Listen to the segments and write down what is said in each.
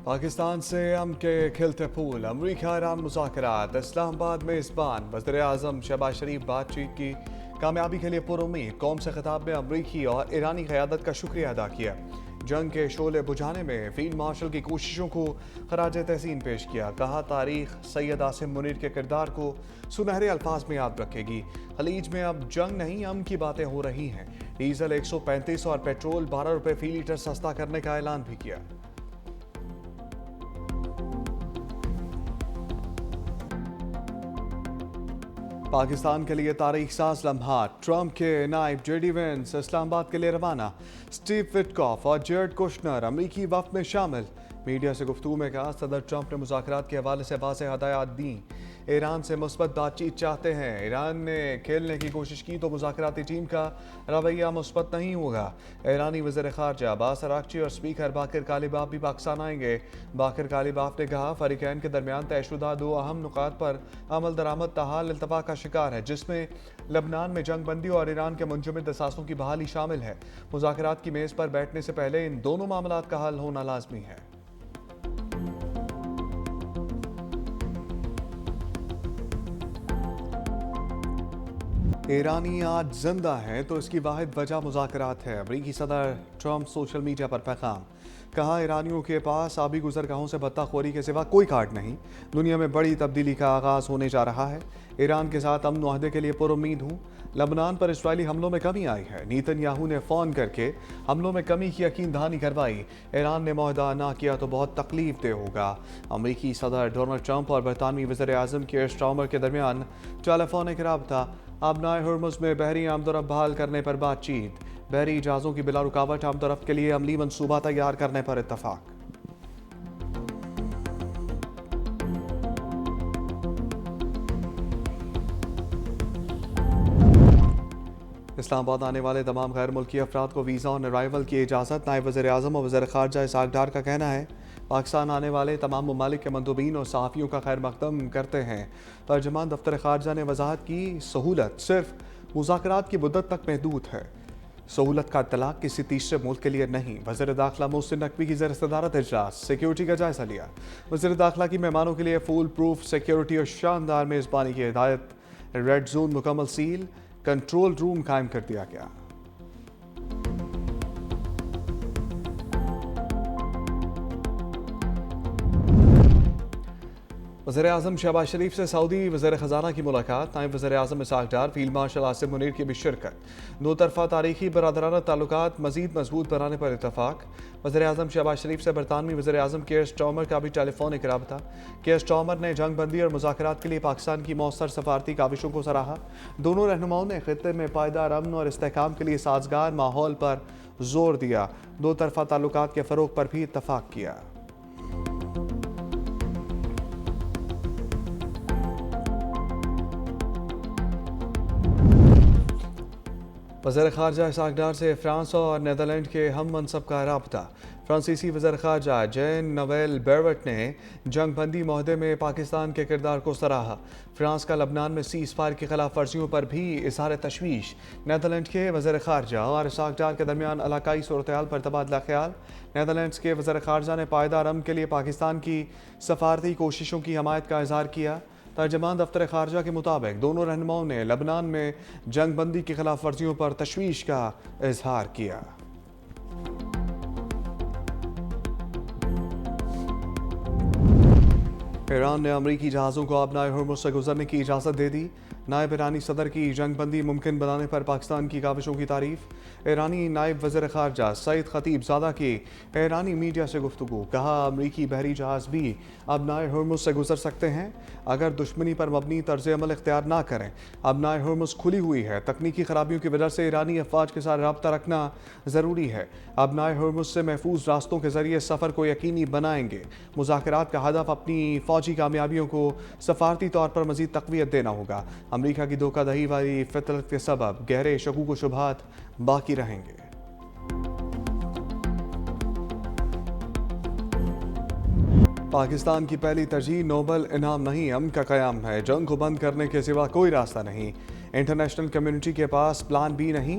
पाकिस्तान से हम के खिलते फूल अमरीका ईरान मुज़ाकरात इस्लामाबाद में मेज़बान वज़ीर आज़म शहबाज शरीफ बातचीत की कामयाबी के लिए पुरुम्मीद कौम से खिताब में अमरीकी और ईरानी क़यादत का शुक्रिया अदा किया। जंग के शोले बुझाने में फील्ड मार्शल की कोशिशों को खराज तहसीन पेश किया। कहा तारीख सैयद आसिम मुनीर के किरदार को सुनहरे अल्फाज में याद रखेगी। खलीज में अब जंग नहीं अमन की बातें हो रही हैं। डीजल 135 और पेट्रोल 12 रुपये फी लीटर सस्ता करने का ऐलान भी किया। पाकिस्तान के लिए तारीख साज लम्हात ट्रंप के नायब जेडी वेंस इस्लामाबाद के लिए रवाना। स्टीव विटकॉफ और जेरेड कुशनर अमरीकी वफ्द में शामिल। मीडिया से गुफ्तगू में कहा सदर ट्रंप ने मुज़ाकरात के हवाले से वाज़ेह हदायत दी। ईरान से मुस्बत बातचीत चाहते हैं। ईरान ने खेलने की कोशिश की तो मुज़ाकराती टीम का रवैया मुस्बत नहीं होगा। ईरानी वज़ीर ख़ारजा अब्बास अराग़ची और स्पीकर बाकर कालिबाफ भी पाकिस्तान आएंगे। बाकर कालिबाफ ने कहा फ़रीक़ैन के दरमियान तयशुदा दो अहम नुकात पर अमल दरामद ताहाल इल्तफ़ाक़ का शिकार है, जिसमें लबनान में जंग बंदी और ईरान के मुंजमद असासों की बहाली शामिल है। मुज़ाकरात की मेज़ पर बैठने से पहले इन दोनों मामलात का हल होना लाजमी है। ईरानी आज जिंदा है तो इसकी वाहिद वजह मुज़ाकरात है। अमरीकी सदर ट्रंप सोशल मीडिया पर पैगाम। कहा ईरानियों के पास आबी गुज़रगाहों से बत्ताखोरी के सिवा कोई कार्ड नहीं। दुनिया में बड़ी तब्दीली का आगाज़ होने जा रहा है। ईरान के साथ अमन मुआहदे के लिए पुरुम्मीद हूँ। लबनान पर इसराइली हमलों में कमी आई है। नेतन्याहू ने फ़ोन करके हमलों में कमी की यकीन दहानी करवाई। ईरान ने मुआहदा ना किया तो बहुत तकलीफ दे होगा। अमरीकी सदर डोनाल्ड ट्रंप और बरतानवी वज़ीर आज़म केयर स्टार्मर के दरमियान टेलीफोनिक राबता। आबनाए हुर्मुज़ में बहरी आमदोरफ्त बहाल करने पर बातचीत। बहरी जहाज़ों की बिला रुकावट आमदोरफ्त के लिए अमली मनसूबा तैयार करने पर इत्तफाक। इस्लामाबाद आने वाले तमाम गैर मुल्की अफराद को वीज़ा ऑन अराइवल की इजाज़त। नायब वज़ीर आज़म और वज़ीर ख़ारजा इसहाक़ डार का कहना है पाकिस्तान आने वाले तमाम ममालिक के मंदूबीन और सहाफ़ियों का खैर मक़दम करते हैं। तर्जमान दफ्तर ख़ारजा ने वजाहत की सहूलत सिर्फ मुज़ाकरात की मुद्दत तक महदूद है। सहूलत का इत्तलाक़ किसी तीसरे मुल्क के लिए नहीं। वज़ीर दाखिला मोहसिन नकवी की ज़ेर सदारत इजलास सिक्योरिटी का जायज़ा लिया। वज़ीर दाखिला की मेहमानों के लिए फुल प्रूफ सिक्योरिटी और शानदार मेज़बानी की हिदायत। रेड जोन मुकम्मल सील, कंट्रोल रूम कायम कर दिया गया। वज़ीर आज़म शहबाज शरीफ से सऊदी वज़ीर ख़ज़ाना की मुलाकात। नायब वज़ीर आज़म इसहाक़ डार, फील्ड मार्शल आसिम मुनीर की भी शिरकत। दो तरफ़ा तारीख़ी बरादराना ताल्लुकात मज़ीद मजबूत बनाने पर इत्तफ़ाक़। वज़ीर आज़म शहबाज शरीफ से बरतानवी वज़ीर आज़म केयर स्टार्मर का भी टेलीफोनिक राबता। केयर स्टार्मर ने जंग बंदी और मुज़ाकरात के लिए पाकिस्तान की मौसर सफारती काविशों को सराहा। दोनों रहनुमाओं ने ख़ित्ते में पायदार अमन और इस्तेहकाम के लिए साजगार माहौल पर जोर दिया। दो तरफ़ा ताल्लुकात के फ़रोग़ पर भी इत्तफ़ाक़ किया। वज़ीर ख़ारजा इसहाक़ डार से फ़्रांस और नीदरलैंड के हम मनसब का राबता। फ्रांसीसी वज़ीर ख़ारजा जैन नोवेल बेरवट ने जंग बंदी मुआहदे में पाकिस्तान के किरदार को सराहा। फ्रांस का लबनान में सीज़ फायर की खिलाफ वर्जियों पर भी इज़हार तशवीश। नीदरलैंड के वज़ीर ख़ारजा और इसहाक़ डार के दरमियान इलाकाई सूरत-ए-हाल पर तबादला ख्याल। नीदरलैंड्स के वज़ीर ख़ारजा ने पायदार अमन के लिए पाकिस्तान की सफारती कोशिशों की हमायत का इज़हार किया। तर्जमान दफ्तर ख़ारजा के मुताबिक दोनों रहनुमाओं ने लबनान में जंग बंदी की खिलाफ वर्जियों पर तशवीश का इजहार किया। ईरान ने अमरीकी जहाज़ों को आबनाए हुर्मुज़ से गुजरने की इजाज़त दे दी। नायब ईरानी सदर की जंग बंदी मुमकिन बनाने पर पाकिस्तान की काविशों की तारीफ। ईरानी नायब वज़ीर ख़ारजा सईद ख़तीबज़ादा की ईरानी मीडिया से गुफ्तगू। कहा अमरीकी बहरी जहाज़ भी आबनाए हुर्मुज़ से गुजर सकते हैं अगर दुश्मनी पर मबनी तर्ज़ अमल इख्तियार ना करें। आबनाए हुर्मुज़ खुली हुई है। तकनीकी खराबियों की वजह से ईरानी अफ़वाज के साथ रब्ता रखना ज़रूरी है। आबनाए हुर्मुज़ से महफूज रास्तों के ज़रिए सफ़र को यकीनी बनाएंगे। मुज़ाकरात का हदफ अपनी फ़ौजी कामयाबियों को सफारती तौर पर मज़ीद तक़वियत देना होगा। अमरीका की धोखाधड़ी वाली फितरत के सबब गहरे शकूक व शुबहात बाकी रहेंगे। पाकिस्तान की पहली तरजीह नोबल इनाम नहीं अमन का क़याम है। जंग को बंद करने के सिवा कोई रास्ता नहीं। इंटरनेशनल कम्युनिटी के पास प्लान बी नहीं।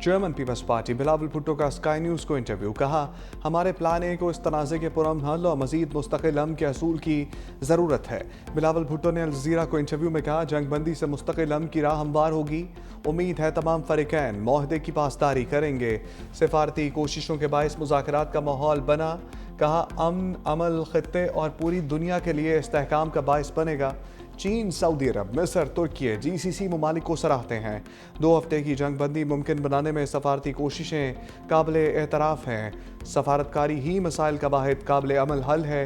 German Peoples Party Bilawal Bhutto का स्काई न्यूज़ को इंटरव्यू, कहा हमारे प्लान ए को इस तनाज़े के पुरअमन हल और मज़ीद मुस्तकिल अमन के असूल की ज़रूरत है। बिलावल भुट्टो ने अल जज़ीरा को इंटरव्यू में कहा जंग बंदी से मुस्तकिल अमन की राह हमवार होगी। उम्मीद है तमाम फ़रीक़ैन मुआहदे की पासदारी करेंगे। सिफारती कोशिशों के बाइस मुज़ाकरात का माहौल बना, कहा अमन अमल खित्ते और पूरी दुनिया के लिए इस्तेहकाम का बाइस बनेगा। चीन, सऊदी अरब, मिस्र, तुर्की GCC ममालिक को सराहते हैं। 2 हफ्ते की जंग बंदी मुमकिन बनाने में सफारती कोशिशें काबिले एतराफ़ हैं। सफारतकारी ही मसाइल का वाहिद काबिले अमल हल है।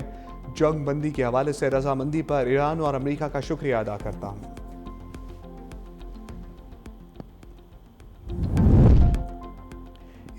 जंग बंदी के हवाले से रजामंदी पर ईरान और अमरीका का शुक्रिया अदा करता हूँ।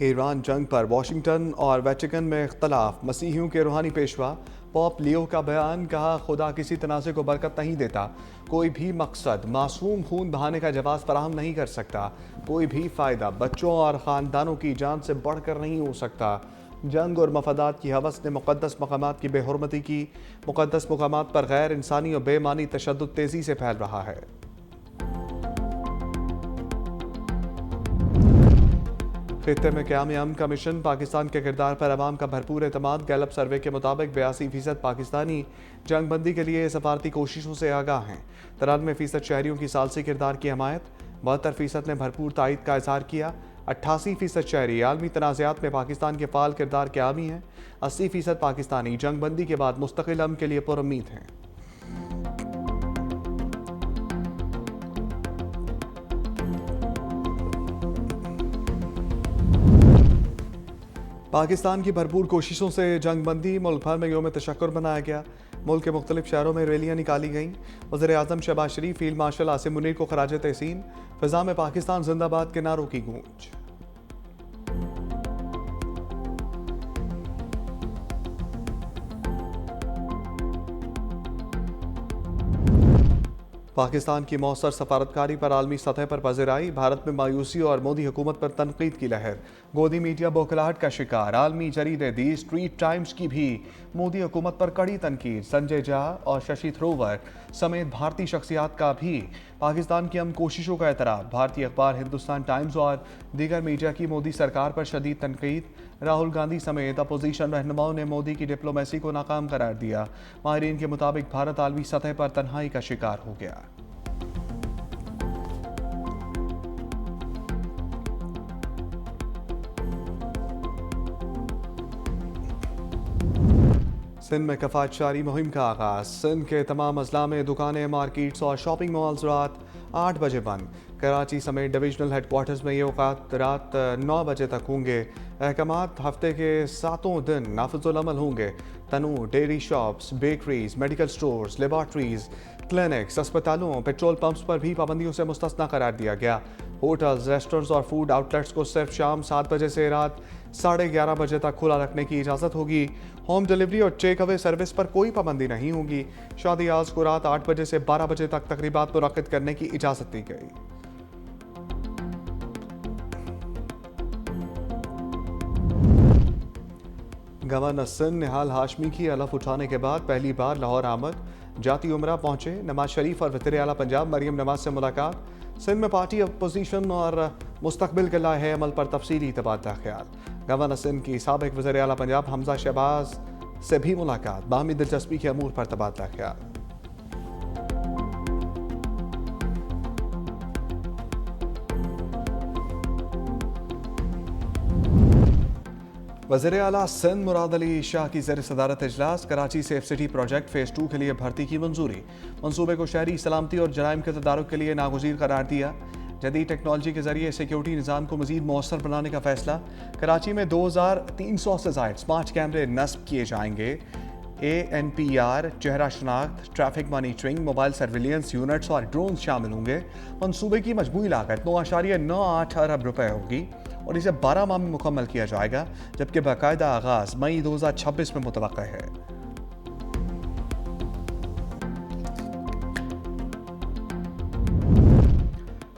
ईरान जंग पर वाशिंगटन और वेटिकन में इख्तलाफ, मसीहियों के रूहानी पेशवा पॉप लियो का बयान, कहा खुदा किसी तनाज़े को बरकत नहीं देता। कोई भी मकसद मासूम खून बहाने का जवाब फराहम नहीं कर सकता। कोई भी फ़ायदा बच्चों और ख़ानदानों की जान से बढ़कर नहीं हो सकता। जंग और मफादात की हवस ने मुक़द्दस मकामात की बेहुरमती की। मुक़द्दस मकामात पर गैर इंसानी और बेमानी तशद्दुद तेज़ी से फैल रहा है। खित्ते में क़याम अमन का मिशन, पाकिस्तान के किरदार पर अवाम का भरपूर एतमाद। गैलप सर्वे के मुताबिक 82% पाकिस्तानी जंग बंदी के लिए सफारती कोशिशों से आगाह हैं। 93% शहरियों की सालसी किरदार की हमायत, 72% ने भरपूर तायद का इजहार किया। 88% शहरी आलमी तनाज़ात में पाकिस्तान के फ़ाल किरदार के हामी हैं। 80% पाकिस्तानी जंग बंदी के बाद मुस्तकिल अमन के लिए पुरुम्मीद हैं। पाकिस्तान की भरपूर कोशिशों से जंग बंदी, मुल्क भर में यौम तशक्कुर मनाया गया। मुल्क के मुख्तलिफ शहरों में रैलियाँ निकाली गईं। वज़ीर-ए-आज़म शहबाज शरीफ, फील्ड मार्शल आसिम मुनीर को खराज तहसीन। फ़िज़ा में पाकिस्तान जिंदाबाद के नारों की गूंज। पाकिस्तान की मौसर सफारतकारी पर आलमी सतह पर पज़िराई। भारत में मायूसी और मोदी हुकूमत पर तनकीद की लहर। गोदी मीडिया बौखलाहट का शिकार। आलमी जरीदे दी स्ट्रीट टाइम्स की भी मोदी हुकूमत पर कड़ी तनकीद। संजय झा और शशि थरूर समेत भारतीय शख्सियात का भी पाकिस्तान की अमन कोशिशों का एतराफ़। भारतीय अखबार हिंदुस्तान टाइम्स और दीगर मीडिया की मोदी सरकार पर शदीद तनकीद। राहुल गांधी समेत अपोजिशन रहनुमाओं ने मोदी की डिप्लोमेसी को नाकाम करार दिया। माहिरीन के मुताबिक भारत आलमी सतह पर तन्हाई का शिकार हो गया। सिंध में कफायतशारी मुहिम का आगाज। सिंध के तमाम अजला में दुकानें, मार्केट्स और शॉपिंग मॉल्स रात 8 बजे बंद। कराची समेत डिविजनल हेडक्वार्टर्स में ये औकात रात 9 बजे तक होंगे। अहकामात हफ्ते के 7 दिन नाफिजुल अमल होंगे। तनूर, dairy shops, bakeries, medical stores, laboratories, clinics, अस्पतालों, पेट्रोल पंप्स पर भी पाबंदियों से मुस्तस्ना करार दिया गया। होटल्स, रेस्टोरेंट्स और फूड आउटलेट्स को सिर्फ शाम 7 बजे से रात 11:30 बजे तक खुला रखने की इजाज़त होगी। होम डिलीवरी और टेक अवे सर्विस पर कोई पाबंदी नहीं होगी। शादी आज को रात 8 बजे से 12 बजे तक तकरीबात मुनक्किद करने की इजाज़त दी गई। गवर्नर सिंध निहाल हाशमी की अलफ उठाने के बाद पहली बार लाहौर आमद। जाती उमरा पहुंचे। नवाज शरीफ और वज़ीर आला पंजाब मरियम नवाज से मुलाकात। सिंध में पार्टी अपोजिशन और मुस्तकबिल के लाहे अमल पर तफसीली तबादला ख्याल। गवर्नर सिंध की साबिक वज़ीर आला पंजाब हमजा शहबाज से भी मुलाकात। बाहमी दिलचस्पी के अमूर पर तबादला ख्याल। वज़ीर आला सिंध मुराद अली शाह की ज़ेर सदारत इजलास। Karachi safe city project phase 2 के लिए भर्ती की मंजूरी। मंसूबे को शहरी सलामती और जराइम के तदारुक के लिए नागुज़ीर करार दिया। जदीद टेक्नोलॉजी के जरिए सिक्योरिटी निज़ाम को मज़ीद मौसर बनाने का फैसला। कराची में 2300 से ज़ायद स्मार्ट कैमरे नस्ब किए जाएंगे। ANPR, चेहरा शनाख्त, traffic monitoring, mobile surveillance units और ड्रोन शामिल होंगे। मंसूबे की मजमूई लागत 9.98 अरब रुपए होगी और इसे 12 माह में मुकम्मल किया जाएगा, जबकि बाकायदा आगाज़ मई 2026 में मुतवक्का है।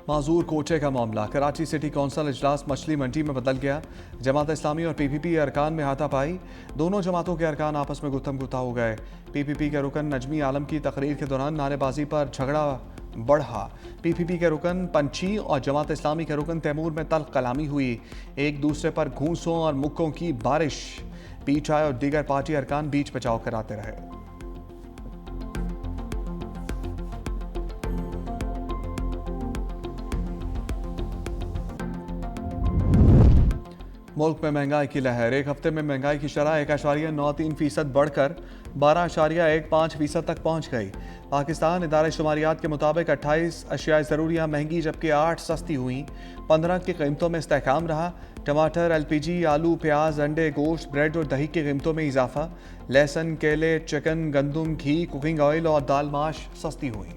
माजूर कोटे का मामला। कराची सिटी कौंसिल इजलास मछली मंडी में बदल गया। जमात इस्लामी और PPP अरकान में हाथापाई। दोनों जमातों के अरकान आपस में गुत्थम गुत्था हो गए। PPP के रुकन नजमी आलम की तकरीर के दौरान नारेबाजी पर झगड़ा बढ़ा। PPP के रुकन पंची और जमात इस्लामी के रुकन तैमूर में तल्ख कलामी हुई। एक दूसरे पर घूंसों और मुक्कों की बारिश। PTI और दीगर पार्टी अरकान बीच बचाव कराते रहे। मुल्क में महंगाई की लहर। एक हफ्ते में महंगाई की शरह 1.93% बढ़कर 12.15% तक पहुंच गई। पाकिस्तान इदारे शुमारियात के मुताबिक 28 अशियाए ज़रूरियाँ महंगी जबकि 8 सस्ती हुई। 15 की कीमतों में इस्तेहकाम रहा। टमाटर, LPG, आलू, प्याज, अंडे, गोश्त, ब्रेड और दही की कीमतों में इजाफा। लहसुन, केले, चिकन, गंदम, घी, कुकिंग ऑयल और दाल माश सस्ती हुई।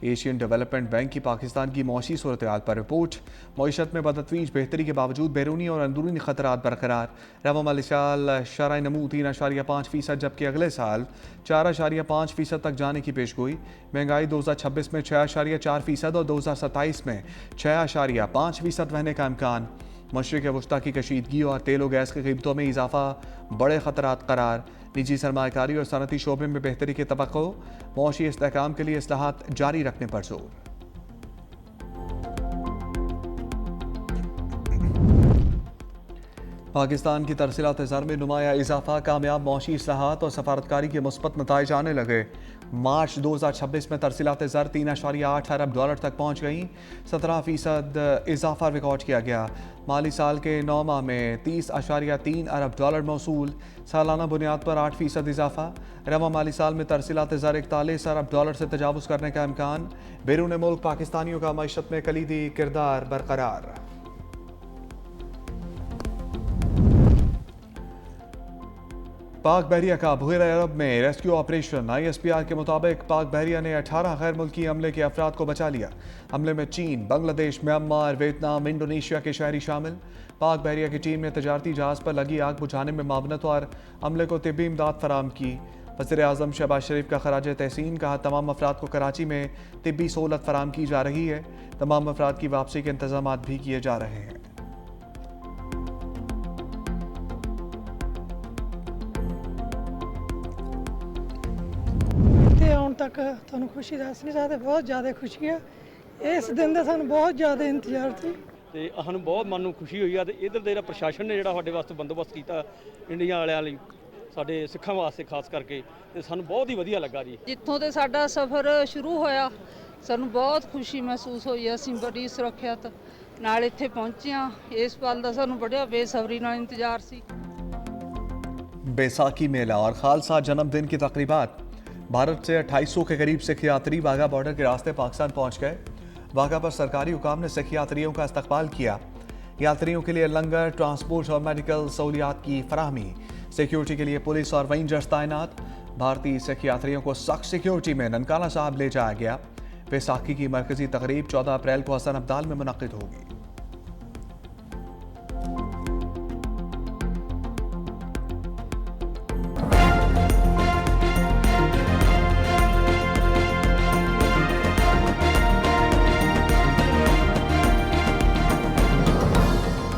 एशियन डेवलपमेंट बैंक की पाकिस्तान की मौशी सूरत हाल पर रिपोर्ट। मईशत में बदतवीज बेहतरी के बावजूद बैरूनी और अंदरूनी खतरात बरकरार। रवा माली साल शरह नमू 3.5% जबकि अगले साल 4.5% तक जाने की पेशगोई। महंगाई 2026 में 6.4% और 2027 में 6.5% रहने का इम्कान। मशरिक़ वस्ता की कशीदगी और तेल और गैस की कीमतों में इजाफा बड़े खतरात करार। निजी सरमायाकारी और सनती शोबे में बेहतरी के तवक्को। मौशी इस्तेहकाम के लिए इस्लाहात जारी रखने पर जोर। पाकिस्तान की तरसीलात ज़र में नुमाया इजाफा। कामयाब मौशी इस्लाहात और सफारतकारी के मुस्बत नताइज आने लगे। मार्च 2026 में तरसीलात ज़र 3.8 अरब डॉलर तक पहुँच गईं। 17% इजाफा रिकॉर्ड किया गया। माली साल के 9 माह में 30.3 अरब डॉलर मौसूल। सालाना बुनियाद पर 8% इजाफा। रवा माली साल में तरसीलात ज़र 41 अरब डॉलर से तजावुज़ करने का इम्कान। बैरून मुल्क पाकिस्तानियों का मईशत में कलीदी किरदार बरकरार। पाक बहरिया का बहरीन अरब में रेस्क्यू ऑपरेशन। ISPR के मुताबिक पाक बहरिया ने 18 गैर मुल्की अमले के अफराद को बचा लिया। हमले में चीन, बांग्लादेश, म्यांमार, वियतनाम, इंडोनेशिया के शहरी शामिल। पाक बहरिया की टीम ने तजारती जहाज़ पर लगी आग बुझाने में मावनत और अमले को तिब्बी इमदाद फराम की। वज़ीर आज़म शहबाज शरीफ का खराज तहसीन। कहा तमाम अफराद को कराची में तिब्बी सहूलत फराम की जा रही है। तमाम अफराद की वापसी के इंतजाम भी किए जा रहे हैं। आने तक तुहानू खुशी दस नहीं सकते, बहुत ज़्यादा खुशी है। इस दिन का सानू बहुत ज़्यादा इंतजार थी ਤੇ ਸਾਨੂੰ ਬਹੁਤ ਮਨ ਨੂੰ ਖੁਸ਼ੀ ਹੋਈ ਆ। ਤੇ ਇਧਰ ਦੇ ਜਿਹੜਾ ਪ੍ਰਸ਼ਾਸਨ ਨੇ ਜਿਹੜਾ ਸਾਡੇ ਵਾਸਤੇ ਬੰਦੋਬਸਤ ਕੀਤਾ ਇੰਡੀਆ ਵਾਲਿਆਂ ਲਈ, ਸਾਡੇ ਸਿੱਖਾਂ ਵਾਸਤੇ ਖਾਸ ਕਰਕੇ, ਤੇ ਸਾਨੂੰ ਬਹੁਤ ਹੀ ਵਧੀਆ ਲੱਗਾ ਜੀ। ਜਿੱਥੋਂ ਤੇ ਸਾਡਾ ਸਫ਼ਰ ਸ਼ੁਰੂ ਹੋਇਆ ਸਾਨੂੰ ਬਹੁਤ ਖੁਸ਼ੀ ਮਹਿਸੂਸ ਹੋਈ। ਅਸੀਂ ਬੜੀ ਸੁਰੱਖਿਅਤ ਨਾਲ ਇੱਥੇ ਪਹੁੰਚੇ ਹਾਂ। ਇਸ ਪਲ ਦਾ ਸਾਨੂੰ ਬੜਾ ਬੇਸਬਰੀ ਨਾਲ इंतजार ਸੀ। बैसाखी मेला और खालसा जन्मदिन की तकरीबात। भारत से 2800 के करीब सिख यात्री वाघा बॉर्डर के रास्ते पाकिस्तान पहुंच गए। वाघा पर सरकारी हुकाम ने सिख यात्रियों का इस्तकबाल किया। यात्रियों के लिए लंगर, ट्रांसपोर्ट और मेडिकल सहूलियात की फराहमी। सिक्योरिटी के लिए पुलिस और रेंजर्स तैनात। भारतीय सिख यात्रियों को सख्त सिक्योरिटी में ननकाना साहब ले जाया गया। बैसाखी की मरकजी तकरीब 14 अप्रैल को हसन अब्दाल में मुनक्किद होगी।